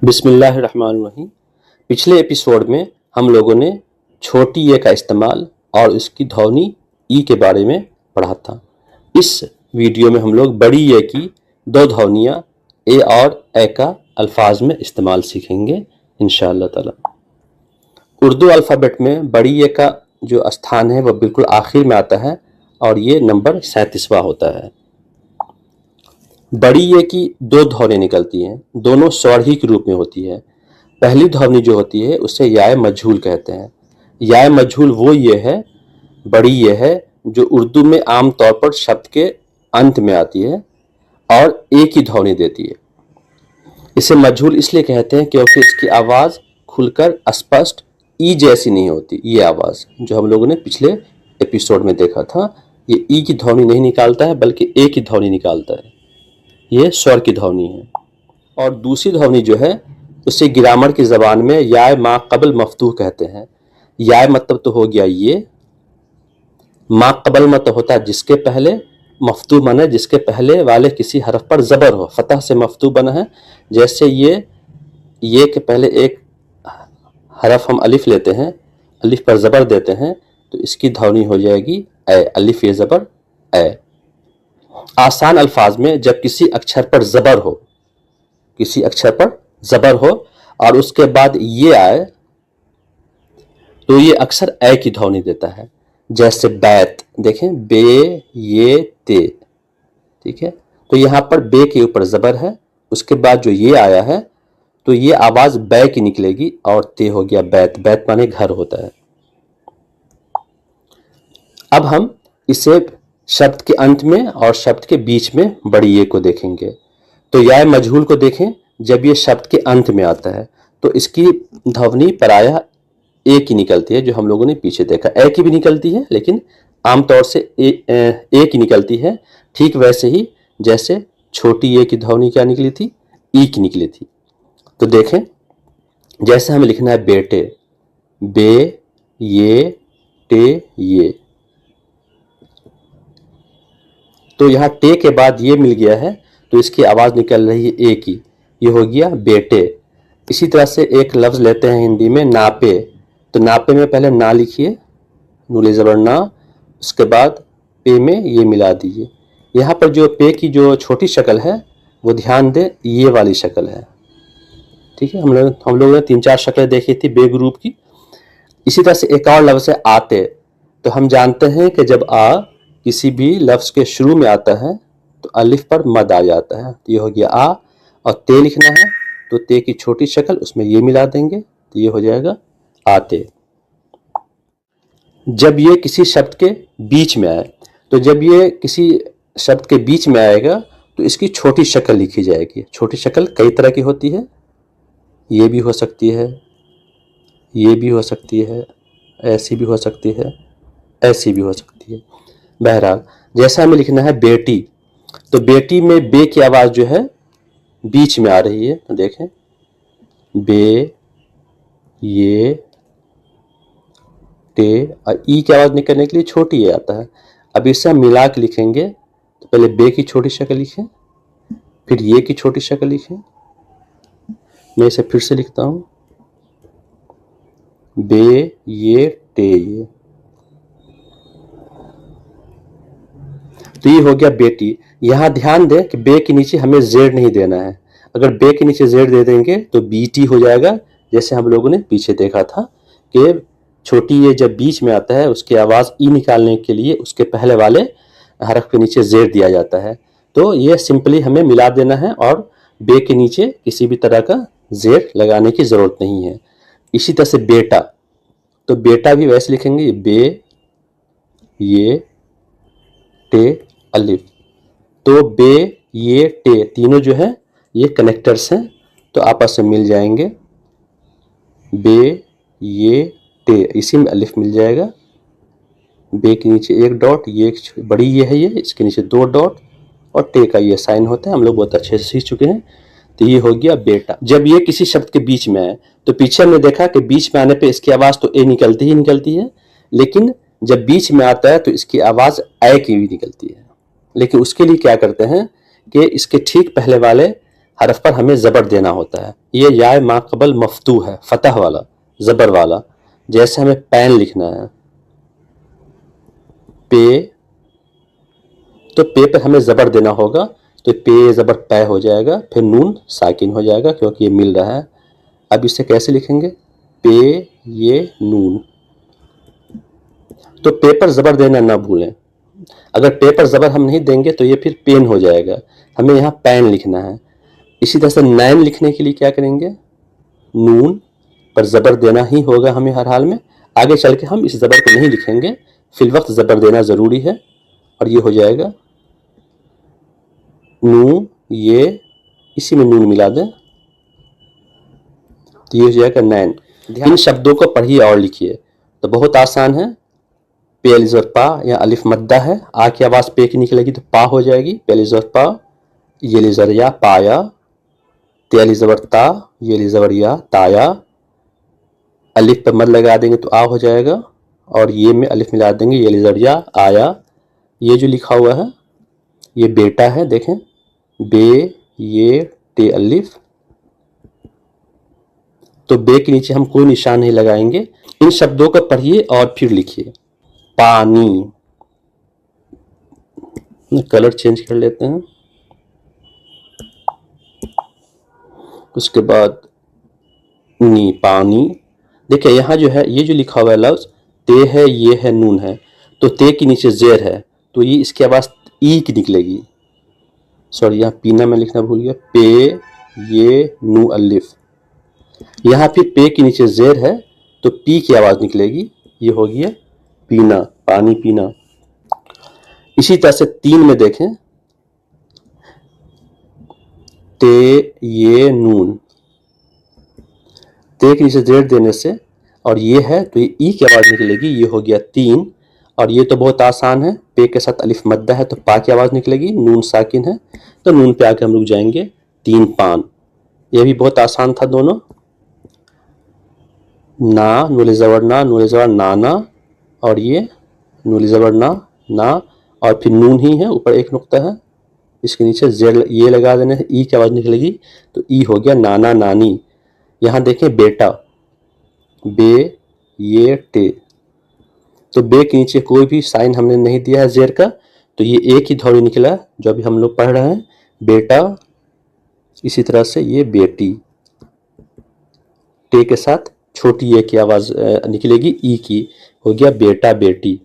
बिस्मिल्लाहिर्रहमानिर्रहीम। पिछले एपिसोड में हम लोगों ने छोटी ए का इस्तेमाल और उसकी ध्वनि ई के बारे में पढ़ा था। इस वीडियो में हम लोग बड़ी ए की दो ध्वनियाँ ए और ए का अल्फाज में इस्तेमाल सीखेंगे इंशाअल्लाह ताला। उर्दू अल्फ़ाबेट में बड़ी ए का जो स्थान है वह बिल्कुल आखिर में आता है और ये नंबर 37वां होता है। बड़ी ए की दो ध्वनि निकलती हैं, दोनों स्वर ही के रूप में होती है। पहली ध्वनि जो होती है उसे याए मजहूल कहते हैं। याए मजहूल वो ये है, बड़ी ये है जो उर्दू में आम तौर पर शब्द के अंत में आती है और ए की ध्वनि देती है। इसे मजहूल इसलिए कहते हैं क्योंकि इसकी आवाज़ खुलकर स्पष्ट ई जैसी नहीं होती। ये आवाज़ जो हम लोगों ने पिछले एपिसोड में देखा था, ये ई की ध्वनि नहीं निकालता है बल्कि ए की ध्वनि निकालता है। ये स्वर की ध्वनि है। और दूसरी ध्वनि जो है उसे ग्रामर की ज़बान में याय मा कबल मफ्तूह कहते हैं। याय मतलब तो हो गया ये, मा कबल मतलब होता है जिसके पहले, मफ्तूह माने जिसके पहले वाले किसी हरफ पर ज़बर हो, फतह से मफ्तूह बना है। जैसे ये के पहले एक हरफ हम अलिफ लेते हैं, अलिफ पर ज़बर देते हैं तो इसकी ध्वनि हो जाएगी ए, अलिफ ये ज़बर ए। आसान अल्फाज में जब किसी अक्षर पर ज़बर हो, किसी अक्षर पर ज़बर हो और उसके बाद ये आए तो ये अक्सर ए की ध्वनि देता है। जैसे बैत, देखें बे ये ते, ठीक है। तो यहाँ पर बे के ऊपर ज़बर है, उसके बाद जो ये आया है तो ये आवाज़ बै की निकलेगी और ते हो गया बैत। बैत माने घर होता है। अब हम इसे शब्द के अंत में और शब्द के बीच में बड़ी ए को देखेंगे। तो याय मजहूल को देखें, जब ये शब्द के अंत में आता है तो इसकी ध्वनि प्रायः ए की निकलती है, जो हम लोगों ने पीछे देखा। ए की भी निकलती है लेकिन आमतौर से ए की निकलती है। ठीक वैसे ही जैसे छोटी ए की ध्वनि क्या निकली थी, ई की निकली थी। तो देखें, जैसे हमें लिखना है बेटे, बे ये टे ये, तो यहाँ टे के बाद ये मिल गया है तो इसकी आवाज़ निकल रही है ए की, ये हो गया बेटे। इसी तरह से एक लफ्ज़ लेते हैं हिंदी में नापे, तो नापे में पहले ना लिखिए, नूले ज़बर ना, उसके बाद पे में ये मिला दीजिए। यहाँ पर जो पे की जो छोटी शक्ल है वो ध्यान दें, ये वाली शक्ल है, ठीक है। हम लोगों ने 3-4 शक्लें देखी थी बे ग्रुप की। इसी तरह से एक और लफ्ज़ है आते, तो हम जानते हैं कि जब आ किसी भी लफ्ज़ के शुरू में आता है तो अलिफ पर मद आ जाता है, तो ये हो गया आ। और ते लिखना है तो ते की छोटी शक्ल उसमें ये मिला देंगे तो ये हो जाएगा आते। जब ये किसी शब्द के बीच में आए, तो जब ये किसी शब्द के बीच में आएगा तो इसकी छोटी शक्ल लिखी जाएगी। छोटी शक्ल कई तरह की होती है, ये भी हो सकती है, ये भी हो सकती है, ऐसी भी हो सकती है, ऐसी भी हो सकती है। बहरहाल जैसा हमें लिखना है बेटी, तो बेटी में बे की आवाज़ जो है बीच में आ रही है, तो देखें बे ये टे, और ई की आवाज़ निकलने के लिए छोटी ए आता है। अब इसे हम मिला के लिखेंगे, तो पहले बे की छोटी शक्ल लिखें, फिर ये की छोटी शक्ल लिखें। मैं इसे फिर से लिखता हूँ, बे ये टे ये, तो ये हो गया बेटी। यहाँ ध्यान दें कि बे के नीचे हमें जेड नहीं देना है। अगर बे के नीचे जेड दे देंगे तो बीटी हो जाएगा, जैसे हम लोगों ने पीछे देखा था कि छोटी ये जब बीच में आता है उसकी आवाज़ ई निकालने के लिए उसके पहले वाले हरफ के नीचे जेड दिया जाता है। तो ये सिंपली हमें मिला देना है और बे के नीचे किसी भी तरह का जेड लगाने की ज़रूरत नहीं है। इसी तरह से बेटा, तो बेटा भी वैसे लिखेंगे, बे ये टे अलिफ, तो बे ये टे तीनों जो है ये कनेक्टर्स हैं तो आपस में मिल जाएंगे। बे ये टे, इसी में अलिफ मिल जाएगा, बे के नीचे एक डॉट, ये एक बड़ी ये है, ये इसके नीचे 2 डॉट और टे का ये साइन होता है, हम लोग बहुत अच्छे से सीख चुके हैं। तो ये हो गया बेटा। जब ये किसी शब्द के बीच में आए, तो पीछे हमने देखा कि बीच में आने पे इसकी आवाज़ तो ए निकलती ही निकलती है, लेकिन जब बीच में आता है तो इसकी आवाज़ ए की भी निकलती है। लेकिन उसके लिए क्या करते हैं कि इसके ठीक पहले वाले हरफ पर हमें ज़बर देना होता है। ये याय माक़बल मफ्तू है, फतह वाला, ज़बर वाला। जैसे हमें पैन लिखना है, पे, तो पे पर हमें ज़बर देना होगा, तो पे ज़बर पै हो जाएगा, फिर नून साकिन हो जाएगा क्योंकि ये मिल रहा है। अब इसे कैसे लिखेंगे, पे ये नून। तो पे पर ज़बर देना ना भूलें। अगर पे पर ज़बर हम नहीं देंगे तो ये फिर पेन हो जाएगा, हमें यहाँ पैन लिखना है। इसी तरह से नैन लिखने के लिए क्या करेंगे, नून पर ज़बर देना ही होगा हमें हर हाल में। आगे चल के हम इस ज़बर को नहीं लिखेंगे, फिल वक्त ज़बर देना ज़रूरी है, और ये हो जाएगा नू, ये इसी में नून मिला दें, तो ये हो जाएगा नैन। इन शब्दों को पढ़िए और लिखिए। तो बहुत आसान है। पे अली ज़बर पा, या अलिफ मद्दा है, आ की आवाज़ पे की निकलेगी तो पा हो जाएगी, पे अली ज़बर पा, ये अली ज़बर या, पाया, ते अली ज़बर ता, ये अली ज़बर या, ताया। अलिफ पर मद लगा देंगे तो आ हो जाएगा, और ये में अलिफ मिला देंगे, ये अली ज़बर या, आया। ये जो लिखा हुआ है ये बेटा है, देखें, बे ये टे अलिफ, तो बे के नीचे हम कोई निशान नहीं लगाएंगे। इन शब्दों को पढ़िए और फिर लिखिए। पानी, कलर चेंज कर लेते हैं। उसके बाद नी, पानी। देखिए यहाँ जो है, ये जो लिखा हुआ है लफ्ज़ ते है, ये है, नून है, तो ते के नीचे जेर है, तो ये इसकी आवाज़ ई की निकलेगी। सॉरी, यहाँ पीना मैं लिखना भूल गया, पे ये नू अलिफ। यहाँ फिर पे के नीचे जेर है, तो पी की आवाज़ निकलेगी, ये हो गया पीना, पानी पीना। इसी तरह से 3 में देखें, ते ये नून, ते के नीचे जेर देने से, और ये है तो ये ई की आवाज़ निकलेगी, ये हो गया 3। और ये तो बहुत आसान है, पे के साथ अलिफ मद्दा है तो पा की आवाज़ निकलेगी, नून साकिन है तो नून पे आके हम रुक जाएंगे, 3 पान। ये भी बहुत आसान था दोनों। ना, नून ज़बर ना, नून ज़बर नाना, और ये नून ज़बर ना, ना, और फिर नून ही है, ऊपर एक नुक्ता है, इसके नीचे जेर ये लगा देने से ई की आवाज़ निकलेगी, तो ई हो गया नाना नानी। यहाँ देखें बेटा, बे ये टे, तो बे के नीचे कोई भी साइन हमने नहीं दिया है जेर का, तो ये एक ही ध्वनि निकला जो अभी हम लोग पढ़ रहे हैं, बेटा। इसी तरह से ये बेटी, टे के साथ छोटी ए की आवाज़ निकलेगी, ई की, हो गया बेटा बेटी।